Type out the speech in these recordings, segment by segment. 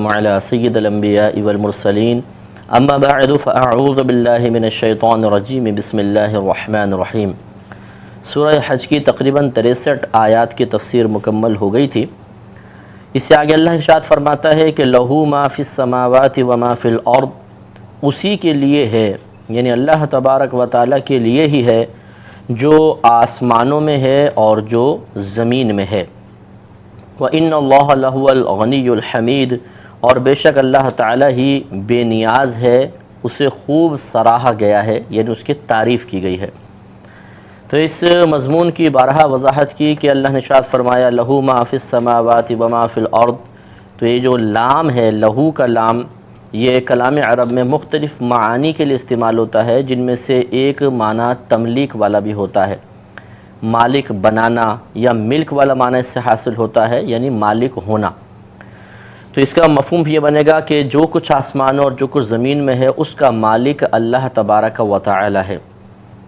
وعلى سید الانبیاء والمرسلین اما بعد فاعوذ باللہ من الشیطان الرجیم بسم اللہ الرحمن الرحیم۔ سورہ حج کی تقریباً 63 آیات کی تفسیر مکمل ہو گئی تھی۔ اس سے آگے اللہ ارشاد فرماتا ہے کہ لہو ما فی السماوات و ما فی الارض، اسی کے لیے ہے، یعنی اللہ تبارک و تعالیٰ کے لیے ہی ہے جو آسمانوں میں ہے اور جو زمین میں ہے۔ وَإِنَّ اللَّهَ لَهُوَ الْغَنِيُّ الْحَمِيدُ، اور بے شک اللہ تعالیٰ ہی بے نیاز ہے، اسے خوب سراہا گیا ہے، یعنی اس کی تعریف کی گئی ہے۔ تو اس مضمون کی بارہا وضاحت کی کہ اللہ نے ارشاد فرمایا لہو ما فی السماوات و ما فی الارض، تو یہ جو لام ہے، لہو کا لام، یہ کلام عرب میں مختلف معانی کے لیے استعمال ہوتا ہے، جن میں سے ایک معنی تملیک والا بھی ہوتا ہے، مالک بنانا، یا ملک والا معنی اس سے حاصل ہوتا ہے، یعنی مالک ہونا۔ تو اس کا مفہوم یہ بنے گا کہ جو کچھ آسمانوں اور جو کچھ زمین میں ہے اس کا مالک اللہ تبارک و تعالی ہے۔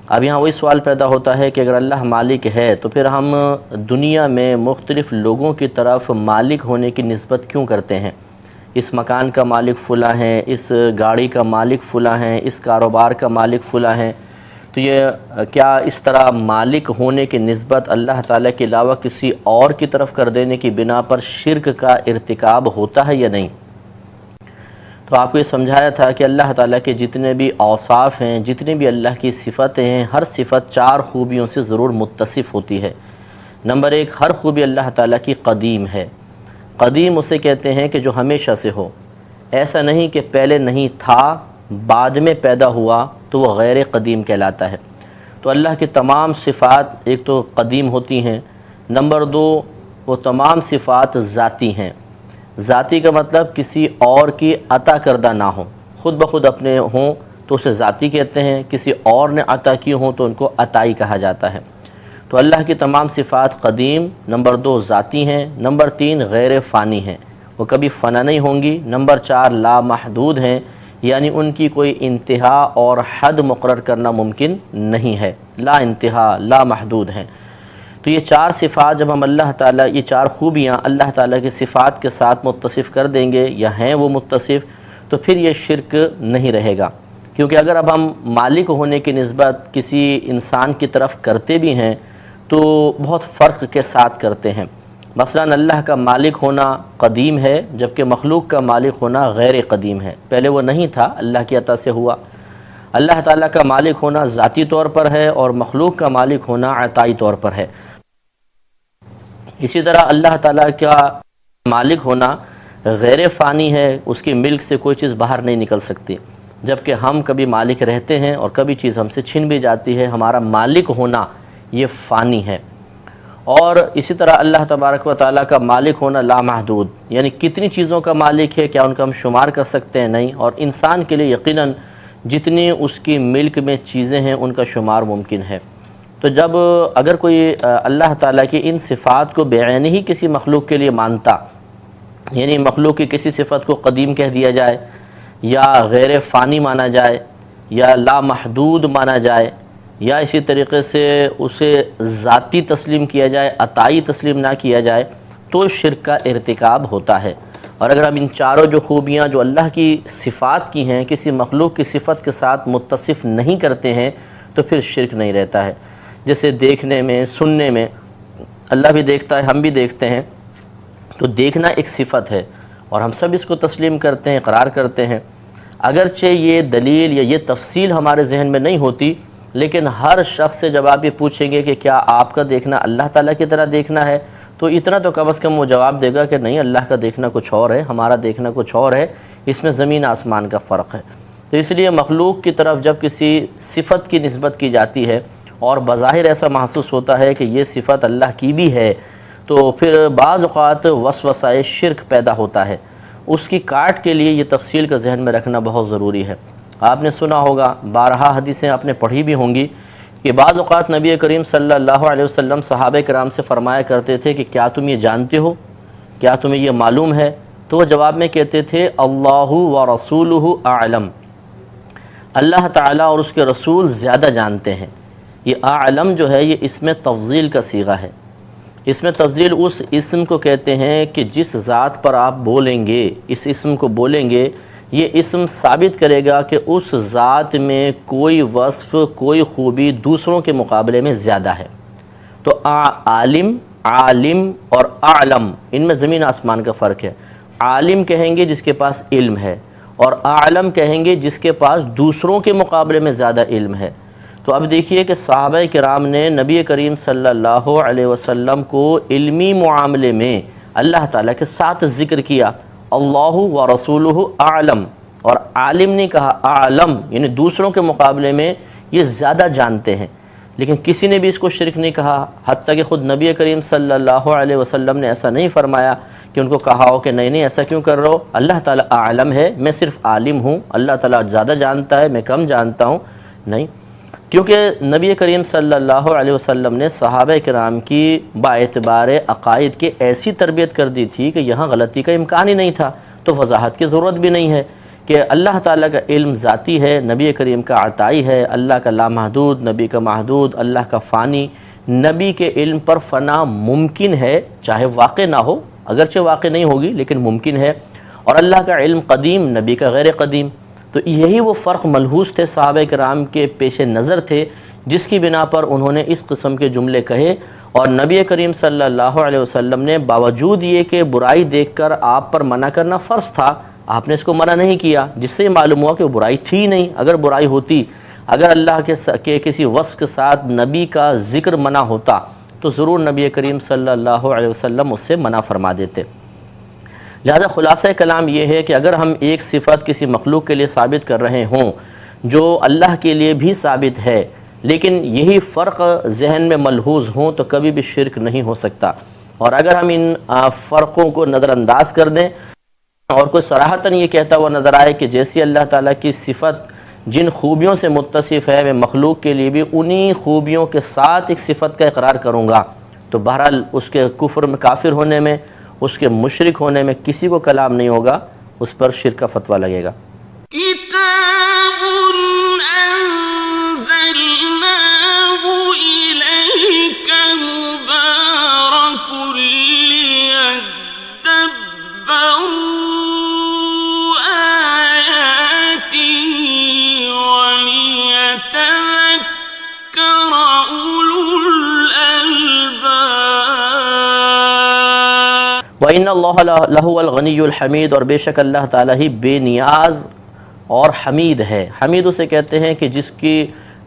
اب یہاں وہی سوال پیدا ہوتا ہے کہ اگر اللہ مالک ہے تو پھر ہم دنیا میں مختلف لوگوں کی طرف مالک ہونے کی نسبت کیوں کرتے ہیں؟ اس مکان کا مالک فلاں ہیں، اس گاڑی کا مالک فلاں ہیں، اس کاروبار کا مالک فلاں ہیں۔ تو یہ کیا اس طرح مالک ہونے کی نسبت اللہ تعالیٰ کے علاوہ کسی اور کی طرف کر دینے کی بنا پر شرک کا ارتکاب ہوتا ہے یا نہیں؟ تو آپ کو یہ سمجھایا تھا کہ اللہ تعالیٰ کے جتنے بھی اوصاف ہیں، جتنے بھی اللہ کی صفتیں ہیں، ہر صفت 4 خوبیوں سے ضرور متصف ہوتی ہے۔ نمبر 1، ہر خوبی اللہ تعالیٰ کی قدیم ہے۔ قدیم اسے کہتے ہیں کہ جو ہمیشہ سے ہو، ایسا نہیں کہ پہلے نہیں تھا بعد میں پیدا ہوا تو وہ غیر قدیم کہلاتا ہے۔ تو اللہ کی تمام صفات ایک تو قدیم ہوتی ہیں، نمبر 2 وہ تمام صفات ذاتی ہیں۔ ذاتی کا مطلب کسی اور کی عطا کردہ نہ ہوں، خود بخود اپنے ہوں تو اسے ذاتی کہتے ہیں، کسی اور نے عطا کی ہوں تو ان کو عطائی کہا جاتا ہے۔ تو اللہ کی تمام صفات قدیم، نمبر 2 ذاتی ہیں، نمبر 3 غیر فانی ہیں، وہ کبھی فنا نہیں ہوں گی، نمبر 4 لا محدود ہیں، یعنی ان کی کوئی انتہا اور حد مقرر کرنا ممکن نہیں ہے، لا انتہا لا محدود ہیں۔ تو یہ 4 صفات جب ہم اللہ تعالیٰ، یہ 4 خوبیاں اللہ تعالیٰ کی صفات کے ساتھ متصف کر دیں گے یا ہیں وہ متصف، تو پھر یہ شرک نہیں رہے گا۔ کیونکہ اگر اب ہم مالک ہونے کی نسبت کسی انسان کی طرف کرتے بھی ہیں تو بہت فرق کے ساتھ کرتے ہیں۔ مثلا اللہ کا مالک ہونا قدیم ہے، جبکہ مخلوق کا مالک ہونا غیر قدیم ہے، پہلے وہ نہیں تھا، اللہ کی عطا سے ہوا۔ اللہ تعالیٰ کا مالک ہونا ذاتی طور پر ہے اور مخلوق کا مالک ہونا عطائی طور پر ہے۔ اسی طرح اللہ تعالیٰ کا مالک ہونا غیر فانی ہے، اس کی ملک سے کوئی چیز باہر نہیں نکل سکتی، جبکہ ہم کبھی مالک رہتے ہیں اور کبھی چیز ہم سے چھن بھی جاتی ہے۔ ہمارا مالک ہونا یہ فانی ہے۔ اور اسی طرح اللہ تبارک و تعالیٰ کا مالک ہونا لامحدود، یعنی کتنی چیزوں کا مالک ہے، کیا ان کا ہم شمار کر سکتے ہیں؟ نہیں۔ اور انسان کے لیے یقیناً جتنی اس کی ملک میں چیزیں ہیں ان کا شمار ممکن ہے۔ تو جب اگر کوئی اللہ تعالیٰ کی ان صفات کو بعین ہی کسی مخلوق کے لیے مانتا، یعنی مخلوق کی کسی صفت کو قدیم کہہ دیا جائے، یا غیر فانی مانا جائے، یا لامحدود مانا جائے، یا اسی طریقے سے اسے ذاتی تسلیم کیا جائے، عطائی تسلیم نہ کیا جائے، تو شرک کا ارتکاب ہوتا ہے۔ اور اگر ہم ان 4 جو خوبیاں جو اللہ کی صفات کی ہیں کسی مخلوق کی صفت کے ساتھ متصف نہیں کرتے ہیں تو پھر شرک نہیں رہتا ہے۔ جیسے دیکھنے میں، سننے میں، اللہ بھی دیکھتا ہے، ہم بھی دیکھتے ہیں، تو دیکھنا ایک صفت ہے اور ہم سب اس کو تسلیم کرتے ہیں، اقرار کرتے ہیں۔ اگرچہ یہ دلیل یا یہ تفصیل ہمارے ذہن میں نہیں ہوتی، لیکن ہر شخص سے جب آپ یہ پوچھیں گے کہ کیا آپ کا دیکھنا اللہ تعالیٰ کی طرح دیکھنا ہے، تو اتنا تو کم از کم وہ جواب دے گا کہ نہیں، اللہ کا دیکھنا کچھ اور ہے، ہمارا دیکھنا کچھ اور ہے، اس میں زمین آسمان کا فرق ہے۔ تو اس لیے مخلوق کی طرف جب کسی صفت کی نسبت کی جاتی ہے اور بظاہر ایسا محسوس ہوتا ہے کہ یہ صفت اللہ کی بھی ہے، تو پھر بعض اوقات وسوسہ شرک پیدا ہوتا ہے۔ اس کی کاٹ کے لیے یہ تفصیل کا ذہن میں رکھنا بہت ضروری ہے۔ آپ نے سنا ہوگا، بارہا حدیثیں آپ نے پڑھی بھی ہوں گی کہ بعض اوقات نبی کریم صلی اللہ علیہ وسلم صحابہ کرام سے فرمایا کرتے تھے کہ کیا تم یہ جانتے ہو، کیا تمہیں یہ معلوم ہے؟ تو وہ جواب میں کہتے تھے اللہ و رسولہ اعلم، اللہ تعالیٰ اور اس کے رسول زیادہ جانتے ہیں۔ یہ اعلم جو ہے یہ اس میں تفضیل کا صیغہ ہے، اس میں تفضیل اس اسم کو کہتے ہیں کہ جس ذات پر آپ بولیں گے، اس اسم کو بولیں گے، یہ اسم ثابت کرے گا کہ اس ذات میں کوئی وصف، کوئی خوبی دوسروں کے مقابلے میں زیادہ ہے۔ تو عالم، عالم اور اعلم، ان میں زمین آسمان کا فرق ہے۔ عالم کہیں گے جس کے پاس علم ہے، اور اعلم کہیں گے جس کے پاس دوسروں کے مقابلے میں زیادہ علم ہے۔ تو اب دیکھیے کہ صحابہ کرام نے نبی کریم صلی اللہ علیہ وسلم کو علمی معاملے میں اللہ تعالیٰ کے ساتھ ذکر کیا، اللہ و رسولہ اعلم، اور عالم نے کہا اعلم، یعنی دوسروں کے مقابلے میں یہ زیادہ جانتے ہیں۔ لیکن کسی نے بھی اس کو شرک نہیں کہا، حتیٰ کہ خود نبی کریم صلی اللہ علیہ وسلم نے ایسا نہیں فرمایا کہ ان کو کہا ہو کہ نہیں ایسا کیوں کر رہے ہو، اللہ تعالیٰ اعلم ہے، میں صرف عالم ہوں، اللہ تعالیٰ زیادہ جانتا ہے، میں کم جانتا ہوں، نہیں۔ کیونکہ نبی کریم صلی اللہ علیہ وسلم نے صحابہ کرام کی باعتبار عقائد کے ایسی تربیت کر دی تھی کہ یہاں غلطی کا امکان ہی نہیں تھا، تو وضاحت کی ضرورت بھی نہیں ہے کہ اللہ تعالیٰ کا علم ذاتی ہے، نبی کریم کا عطائی ہے، اللہ کا لامحدود، نبی کا محدود، اللہ کا فانی۔ نبی کے علم پر فنا ممکن ہے، چاہے واقع نہ ہو، اگرچہ واقع نہیں ہوگی لیکن ممکن ہے، اور اللہ کا علم قدیم، نبی کا غیر قدیم۔ تو یہی وہ فرق ملحوظ تھے، صحابہ کرام کے پیش نظر تھے، جس کی بنا پر انہوں نے اس قسم کے جملے کہے، اور نبی کریم صلی اللہ علیہ وسلم نے باوجود یہ کہ برائی دیکھ کر آپ پر منع کرنا فرض تھا، آپ نے اس کو منع نہیں کیا، جس سے معلوم ہوا کہ وہ برائی تھی نہیں۔ اگر برائی ہوتی، اگر اللہ کے کسی وصف کے ساتھ نبی کا ذکر منع ہوتا تو ضرور نبی کریم صلی اللہ علیہ وسلم اس سے منع فرما دیتے۔ لہذا خلاصہ کلام یہ ہے کہ اگر ہم ایک صفت کسی مخلوق کے لیے ثابت کر رہے ہوں جو اللہ کے لیے بھی ثابت ہے، لیکن یہی فرق ذہن میں ملحوظ ہوں، تو کبھی بھی شرک نہیں ہو سکتا۔ اور اگر ہم ان فرقوں کو نظر انداز کر دیں اور کوئی صراحتاً یہ کہتا ہوا نظر آئے کہ جیسی اللہ تعالیٰ کی صفت جن خوبیوں سے متصف ہے، میں مخلوق کے لیے بھی انہی خوبیوں کے ساتھ ایک صفت کا اقرار کروں گا، تو بہرحال اس کے کفر میں، کافر ہونے میں، اس کے مشرک ہونے میں کسی کو کلام نہیں ہوگا، اس پر شرک کا فتویٰ لگے گا۔ کتاب انزلناه الیک مبارک لیدبروا آیاته ولیتذکر اولو الالباب۔ وَإِنَّ اللَّهَ لَهُوَ الْغَنِيُّ الْحَمِيدُ، اور بے شک اللہ تعالیٰ ہی بے نیاز اور حمید ہے۔ حمید اسے کہتے ہیں کہ جس کی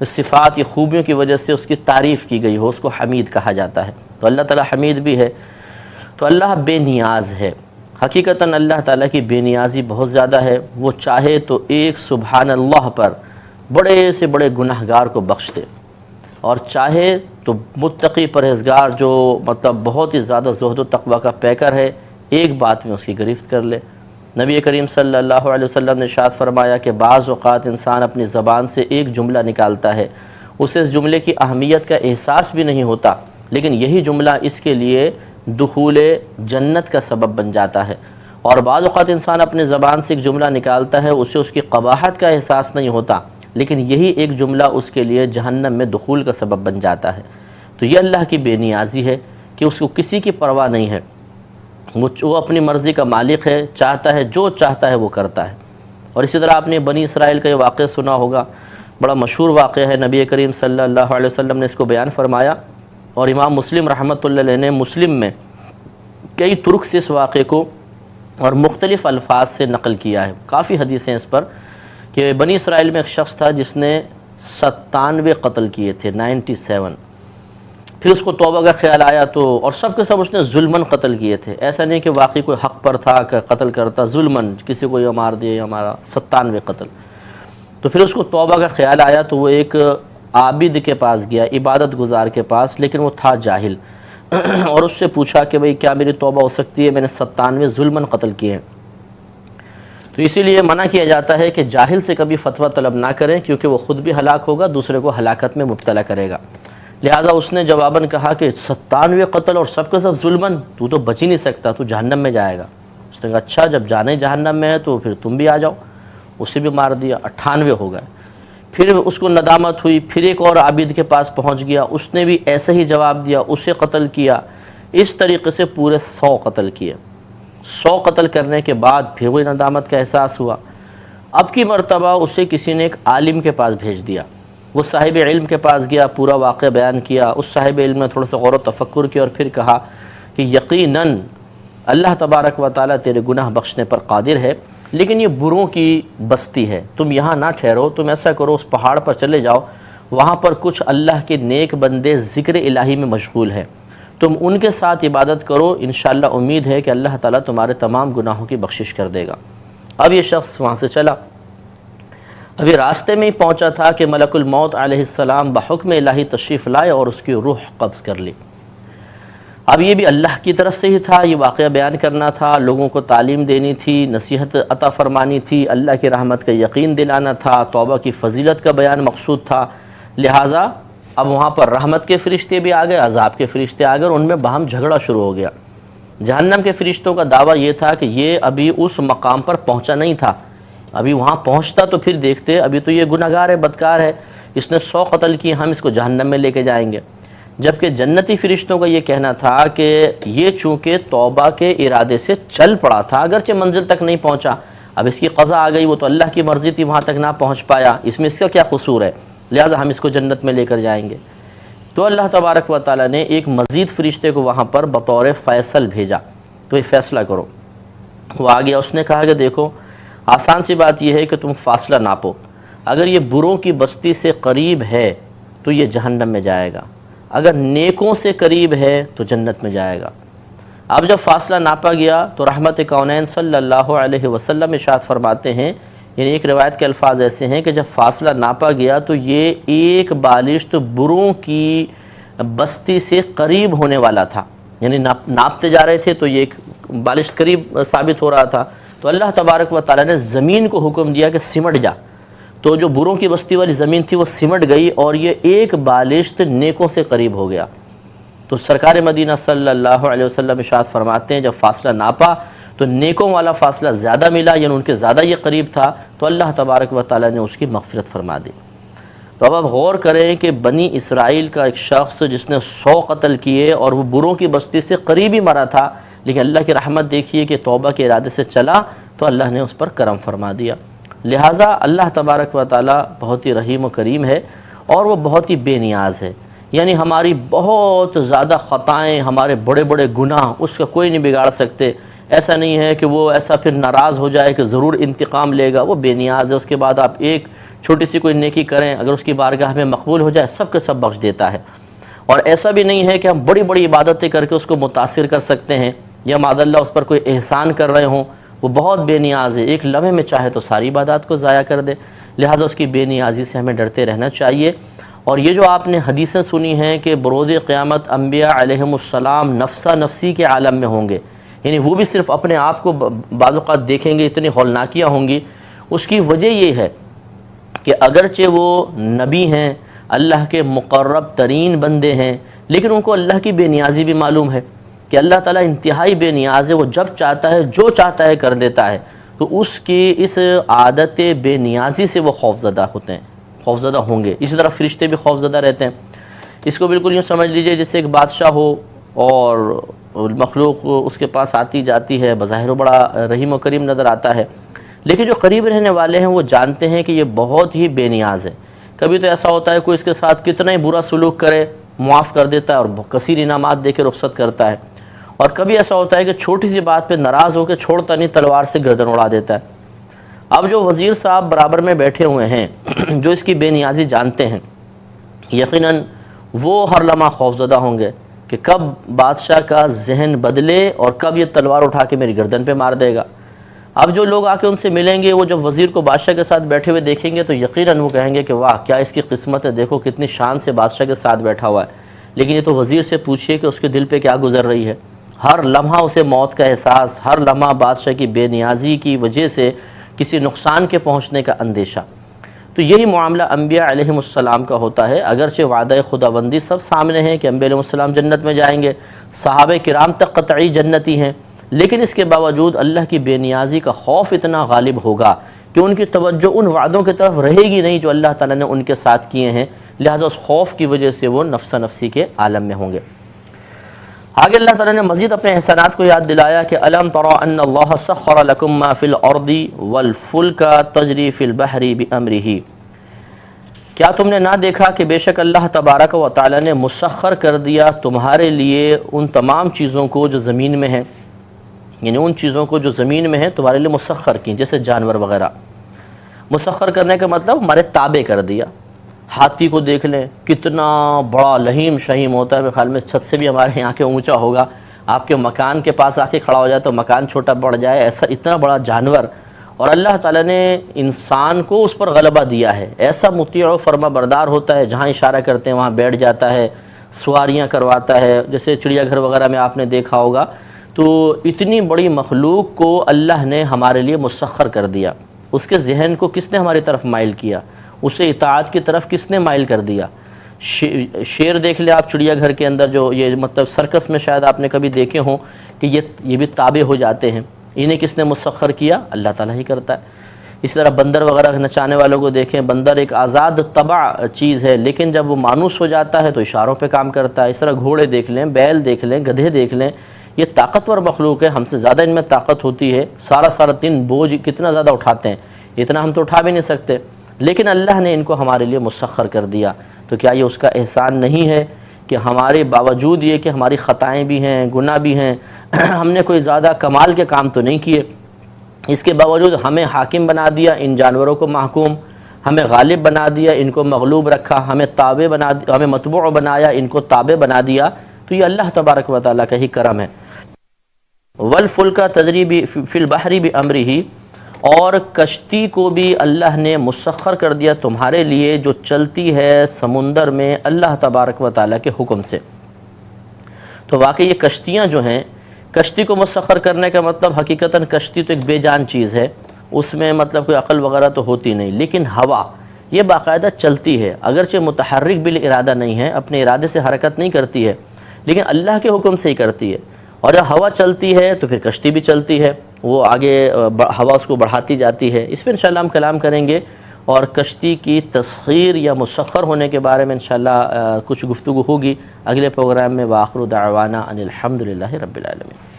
صفات یا خوبیوں کی وجہ سے اس کی تعریف کی گئی ہو، اس کو حمید کہا جاتا ہے۔ تو اللہ تعالیٰ حمید بھی ہے، تو اللہ بے نیاز ہے۔ حقیقتاً اللہ تعالیٰ کی بے نیازی بہت زیادہ ہے، وہ چاہے تو ایک سبحان اللہ پر بڑے سے بڑے گناہگار کو بخش دے، اور چاہے تو متقی پرہیزگار جو مطلب بہت ہی زیادہ زہد و تقوی کا پیکر ہے، ایک بات میں اس کی گرفت کر لے۔ نبی کریم صلی اللہ علیہ وسلم نے ارشاد فرمایا کہ بعض اوقات انسان اپنی زبان سے ایک جملہ نکالتا ہے، اسے اس جملے کی اہمیت کا احساس بھی نہیں ہوتا، لیکن یہی جملہ اس کے لیے دخول جنت کا سبب بن جاتا ہے۔ اور بعض اوقات انسان اپنے زبان سے ایک جملہ نکالتا ہے، اسے اس کی قباحت کا احساس نہیں ہوتا، لیکن یہی ایک جملہ اس کے لیے جہنم میں دخول کا سبب بن جاتا ہے۔ تو یہ اللہ کی بے نیازی ہے کہ اس کو کسی کی پرواہ نہیں ہے، وہ اپنی مرضی کا مالک ہے، چاہتا ہے جو چاہتا ہے وہ کرتا ہے۔ اور اسی طرح آپ نے بنی اسرائیل کا یہ واقعہ سنا ہوگا، بڑا مشہور واقعہ ہے، نبی کریم صلی اللہ علیہ وسلم نے اس کو بیان فرمایا، اور امام مسلم رحمۃ اللہ علیہ نے مسلم میں کئی طرق سے اس واقعے کو اور مختلف الفاظ سے نقل کیا ہے۔ کافی حدیثیں اس پر کہ بنی اسرائیل میں ایک شخص تھا جس نے 97 قتل کیے تھے، 97۔ پھر اس کو توبہ کا خیال آیا تو، اور سب کے سب اس نے ظلماً قتل کیے تھے، ایسا نہیں کہ واقعی کوئی حق پر تھا کہ قتل کرتا، ظلماً کسی کو یہ مار دیا ہمارا 97 قتل۔ تو پھر اس کو توبہ کا خیال آیا تو وہ ایک عابد کے پاس گیا، عبادت گزار کے پاس، لیکن وہ تھا جاہل، اور اس سے پوچھا کہ بھئی کیا میری توبہ ہو سکتی ہے، میں نے 97 ظلماً قتل کیے ہیں۔ تو اسی لیے منع کیا جاتا ہے کہ جاہل سے کبھی فتویٰ طلب نہ کریں، کیونکہ وہ خود بھی ہلاک ہوگا، دوسرے کو ہلاکت میں مبتلا کرے گا۔ لہٰذا اس نے جواباً کہا کہ 97 قتل اور سب کے سب ظلماً، تو بچ ہی نہیں سکتا، تو جہنم میں جائے گا۔ اس نے کہا اچھا، جب جانے جہنم میں ہے تو پھر تم بھی آ جاؤ۔ اسے بھی مار دیا، 98 ہو گئے۔ پھر اس کو ندامت ہوئی، پھر ایک اور عابد کے پاس پہنچ گیا، اس نے بھی ایسا ہی جواب دیا، اسے قتل کیا۔ اس طریقے سے پورے 100 قتل کیے۔ 100 قتل کرنے کے بعد پھر وہی ندامت کا احساس ہوا۔ اب کی مرتبہ اسے کسی نے ایک عالم کے پاس بھیج دیا، وہ صاحب علم کے پاس گیا، پورا واقعہ بیان کیا۔ اس صاحب علم نے تھوڑا سا غور و تفکر کیا اور پھر کہا کہ یقیناً اللہ تبارک و تعالیٰ تیرے گناہ بخشنے پر قادر ہے، لیکن یہ بروں کی بستی ہے، تم یہاں نہ ٹھہرو، تم ایسا کرو اس پہاڑ پر چلے جاؤ، وہاں پر کچھ اللہ کے نیک بندے ذکر الہی میں مشغول ہیں، تم ان کے ساتھ عبادت کرو، انشاءاللہ امید ہے کہ اللہ تعالیٰ تمہارے تمام گناہوں کی بخشش کر دے گا۔ اب یہ شخص وہاں سے چلا، ابھی راستے میں ہی پہنچا تھا کہ ملک الموت علیہ السلام بحکم الہی تشریف لائے اور اس کی روح قبض کر لی۔ اب یہ بھی اللہ کی طرف سے ہی تھا، یہ واقعہ بیان کرنا تھا، لوگوں کو تعلیم دینی تھی، نصیحت عطا فرمانی تھی، اللہ کی رحمت کا یقین دلانا تھا، توبہ کی فضیلت کا بیان مقصود تھا۔ لہٰذا اب وہاں پر رحمت کے فرشتے بھی آ گئے، عذاب کے فرشتے آ گئے اور ان میں باہم جھگڑا شروع ہو گیا۔ جہنم کے فرشتوں کا دعویٰ یہ تھا کہ یہ ابھی اس مقام پر پہنچا نہیں تھا، ابھی وہاں پہنچتا تو پھر دیکھتے، ابھی تو یہ گنہگار ہے، بدکار ہے، اس نے 100 قتل کیے، ہم اس کو جہنم میں لے کے جائیں گے۔ جبکہ جنتی فرشتوں کا یہ کہنا تھا کہ یہ چونکہ توبہ کے ارادے سے چل پڑا تھا، اگرچہ منزل تک نہیں پہنچا، اب اس کی قضا آ گئی، وہ تو اللہ کی مرضی تھی، وہاں تک نہ پہنچ پایا، اس میں اس کا کیا قصور ہے، لہٰذا ہم اس کو جنت میں لے کر جائیں گے۔ تو اللہ تبارک و تعالیٰ نے ایک مزید فرشتے کو وہاں پر بطور فیصل بھیجا، تو یہ فیصلہ کرو۔ وہ آ گیا، اس نے کہا کہ دیکھو آسان سی بات یہ ہے کہ تم فاصلہ ناپو، اگر یہ بروں کی بستی سے قریب ہے تو یہ جہنم میں جائے گا، اگر نیکوں سے قریب ہے تو جنت میں جائے گا۔ اب جب فاصلہ ناپا گیا تو رحمت کونین صلی اللہ علیہ وسلم ارشاد فرماتے ہیں، یعنی ایک روایت کے الفاظ ایسے ہیں کہ جب فاصلہ ناپا گیا تو یہ ایک بالشت بروں کی بستی سے قریب ہونے والا تھا، یعنی ناپتے جا رہے تھے تو یہ ایک بالشت قریب ثابت ہو رہا تھا، تو اللہ تبارک و تعالیٰ نے زمین کو حکم دیا کہ سمٹ جا، تو جو بروں کی بستی والی زمین تھی وہ سمٹ گئی اور یہ ایک بالشت نیکوں سے قریب ہو گیا۔ تو سرکار مدینہ صلی اللہ علیہ وسلم ارشاد فرماتے ہیں جب فاصلہ ناپا تو نیکوں والا فاصلہ زیادہ ملا، یعنی ان کے زیادہ یہ قریب تھا، تو اللہ تبارک و تعالیٰ نے اس کی مغفرت فرما دی۔ تو اب آپ غور کریں کہ بنی اسرائیل کا ایک شخص جس نے 100 قتل کیے اور وہ بروں کی بستی سے قریب ہی مرا تھا، لیکن اللہ کی رحمت دیکھیے کہ توبہ کے ارادے سے چلا تو اللہ نے اس پر کرم فرما دیا۔ لہٰذا اللہ تبارک و تعالیٰ بہت ہی رحیم و کریم ہے اور وہ بہت ہی بے نیاز ہے، یعنی ہماری بہت زیادہ خطائیں، ہمارے بڑے بڑے گناہ اس کا کوئی نہیں بگاڑ سکتے۔ ایسا نہیں ہے کہ وہ ایسا پھر ناراض ہو جائے کہ ضرور انتقام لے گا، وہ بے نیاز ہے۔ اس کے بعد آپ ایک چھوٹی سی کوئی نیکی کریں، اگر اس کی بارگاہ میں مقبول ہو جائے سب کے سب بخش دیتا ہے۔ اور ایسا بھی نہیں ہے کہ ہم بڑی بڑی عبادتیں کر کے اس کو متاثر کر سکتے ہیں یا معاذ اللہ اس پر کوئی احسان کر رہے ہوں، وہ بہت بے نیاز ہے، ایک لمحے میں چاہے تو ساری عبادات کو ضائع کر دے، لہٰذا اس کی بے نیازی سے ہمیں ڈرتے رہنا چاہیے۔ اور یہ جو آپ نے حدیثیں سنی ہیں کہ بروز قیامت انبیاء علیہم السلام نفسا نفسی کے عالم میں ہوں گے، یعنی وہ بھی صرف اپنے آپ کو بعض اوقات دیکھیں گے، اتنی ہولناکیاں ہوں گی، اس کی وجہ یہ ہے کہ اگرچہ وہ نبی ہیں، اللہ کے مقرب ترین بندے ہیں، لیکن ان کو اللہ کی بے نیازی بھی معلوم ہے کہ اللہ تعالیٰ انتہائی بے نیاز ہے، وہ جب چاہتا ہے جو چاہتا ہے کر دیتا ہے، تو اس کی اس عادت بے نیازی سے وہ خوفزدہ ہوتے ہیں، خوفزدہ ہوں گے۔ اسی طرح فرشتے بھی خوفزدہ رہتے ہیں۔ اس کو بالکل یوں سمجھ لیجئے جیسے ایک بادشاہ ہو اور مخلوق اس کے پاس آتی جاتی ہے، بظاہر بڑا رحیم و کریم نظر آتا ہے، لیکن جو قریب رہنے والے ہیں وہ جانتے ہیں کہ یہ بہت ہی بے نیاز ہے۔ کبھی تو ایسا ہوتا ہے کوئی اس کے ساتھ کتنا ہی برا سلوک کرے معاف کر دیتا ہے اور کثیر انعامات دے کے رخصت کرتا ہے، اور کبھی ایسا ہوتا ہے کہ چھوٹی سی بات پہ ناراض ہو کے چھوڑتا نہیں، تلوار سے گردن اڑا دیتا ہے۔ اب جو وزیر صاحب برابر میں بیٹھے ہوئے ہیں جو اس کی بے نیازی جانتے ہیں، یقیناً وہ ہر لمحہ خوفزدہ ہوں گے کہ کب بادشاہ کا ذہن بدلے اور کب یہ تلوار اٹھا کے میری گردن پہ مار دے گا۔ اب جو لوگ آ کے ان سے ملیں گے، وہ جب وزیر کو بادشاہ کے ساتھ بیٹھے ہوئے دیکھیں گے تو یقیناً وہ کہیں گے کہ واہ کیا اس کی قسمت ہے، دیکھو کتنی شان سے بادشاہ کے ساتھ بیٹھا ہوا ہے۔ لیکن یہ تو وزیر سے پوچھئے کہ اس کے دل پہ کیا گزر رہی ہے، ہر لمحہ اسے موت کا احساس، ہر لمحہ بادشاہ کی بے نیازی کی وجہ سے کسی نقصان کے پہنچنے کا اندیشہ۔ تو یہی معاملہ انبیاء علیہم السلام کا ہوتا ہے، اگرچہ وعدہ خداوندی سب سامنے ہیں کہ انبیاء علیہ السلام جنت میں جائیں گے، صحابہ کرام تک قطعی جنتی ہیں، لیکن اس کے باوجود اللہ کی بے نیازی کا خوف اتنا غالب ہوگا کہ ان کی توجہ ان وعدوں کی طرف رہے گی نہیں جو اللہ تعالیٰ نے ان کے ساتھ کیے ہیں، لہٰذا اس خوف کی وجہ سے وہ نفسا نفسی کے عالم میں ہوں گے۔ آگے اللہ تعالیٰ نے مزید اپنے احسانات کو یاد دلایا کہ الم تر ان اللہ سخر لکم ما فی الارض والفلک تجری فی البحر بامرہ، کیا تم نے نہ دیکھا کہ بے شک اللہ تبارک و تعالیٰ نے مسخر کر دیا تمہارے لیے ان تمام چیزوں کو جو زمین میں ہیں، یعنی ان چیزوں کو جو زمین میں ہیں تمہارے لیے مسخر کی، جیسے جانور وغیرہ۔ مسخر کرنے کا مطلب ہمارے تابع کر دیا۔ ہاتھی کو دیکھ لیں، کتنا بڑا لہیم شہیم ہوتا ہے، میرے خیال میں چھت سے بھی ہمارے یہاں کے اونچا ہوگا، آپ کے مکان کے پاس آ کے کھڑا ہو جائے تو مکان چھوٹا پڑ جائے، ایسا اتنا بڑا جانور، اور اللہ تعالیٰ نے انسان کو اس پر غلبہ دیا ہے، ایسا مطیع و فرما بردار ہوتا ہے، جہاں اشارہ کرتے ہیں وہاں بیٹھ جاتا ہے، سواریاں کرواتا ہے، جیسے چڑیا گھر وغیرہ میں آپ نے دیکھا ہوگا۔ تو اتنی بڑی مخلوق کو اللہ نے ہمارے لیے مسخر کر دیا۔ اس کے ذہن کو کس نے ہماری طرف مائل کیا؟ اسے اطاعت کی طرف کس نے مائل کر دیا؟ شیر دیکھ لیں آپ چڑیا گھر کے اندر، جو یہ مطلب سرکس میں شاید آپ نے کبھی دیکھے ہوں کہ یہ بھی تابع ہو جاتے ہیں، انہیں کس نے مسخر کیا؟ اللہ تعالیٰ ہی کرتا ہے۔ اسی طرح بندر وغیرہ نچانے والوں کو دیکھیں، بندر ایک آزاد طبع چیز ہے، لیکن جب وہ مانوس ہو جاتا ہے تو اشاروں پہ کام کرتا ہے۔ اس طرح گھوڑے دیکھ لیں، بیل دیکھ لیں، گدھے دیکھ لیں، یہ طاقتور مخلوق ہے، ہم سے زیادہ ان میں طاقت ہوتی ہے، سارا دن بوجھ کتنا زیادہ اٹھاتے ہیں، اتنا ہم تو اٹھا بھی نہیں سکتے، لیکن اللہ نے ان کو ہمارے لیے مسخر کر دیا۔ تو کیا یہ اس کا احسان نہیں ہے کہ ہمارے باوجود یہ کہ ہماری خطائیں بھی ہیں، گناہ بھی ہیں، ہم نے کوئی زیادہ کمال کے کام تو نہیں کیے، اس کے باوجود ہمیں حاکم بنا دیا، ان جانوروں کو محکوم، ہمیں غالب بنا دیا، ان کو مغلوب رکھا، ہمیں تابع بنا دیا، ہمیں متبوع بنایا، ان کو تابع بنا دیا۔ تو یہ اللہ تبارک و تعالیٰ کا ہی کرم ہے۔ والفلک تجری فی البحر بامرہ، اور کشتی کو بھی اللہ نے مسخر کر دیا تمہارے لیے، جو چلتی ہے سمندر میں اللہ تبارک و تعالیٰ کے حکم سے۔ تو واقعی یہ کشتیاں جو ہیں، کشتی کو مسخر کرنے کا مطلب حقیقتاً کشتی تو ایک بے جان چیز ہے، اس میں مطلب کوئی عقل وغیرہ تو ہوتی نہیں، لیکن ہوا یہ باقاعدہ چلتی ہے، اگرچہ متحرک بالارادہ نہیں ہے، اپنے ارادے سے حرکت نہیں کرتی ہے، لیکن اللہ کے حکم سے ہی کرتی ہے۔ اور جب ہوا چلتی ہے تو پھر کشتی بھی چلتی ہے، وہ آگے ہوا اس کو بڑھاتی جاتی ہے۔ اس پہ انشاءاللہ ہم کلام کریں گے، اور کشتی کی تسخیر یا مسخر ہونے کے بارے میں انشاءاللہ کچھ گفتگو ہوگی اگلے پروگرام میں۔ وآخر دعوانا ان الحمد للہ رب العالمین۔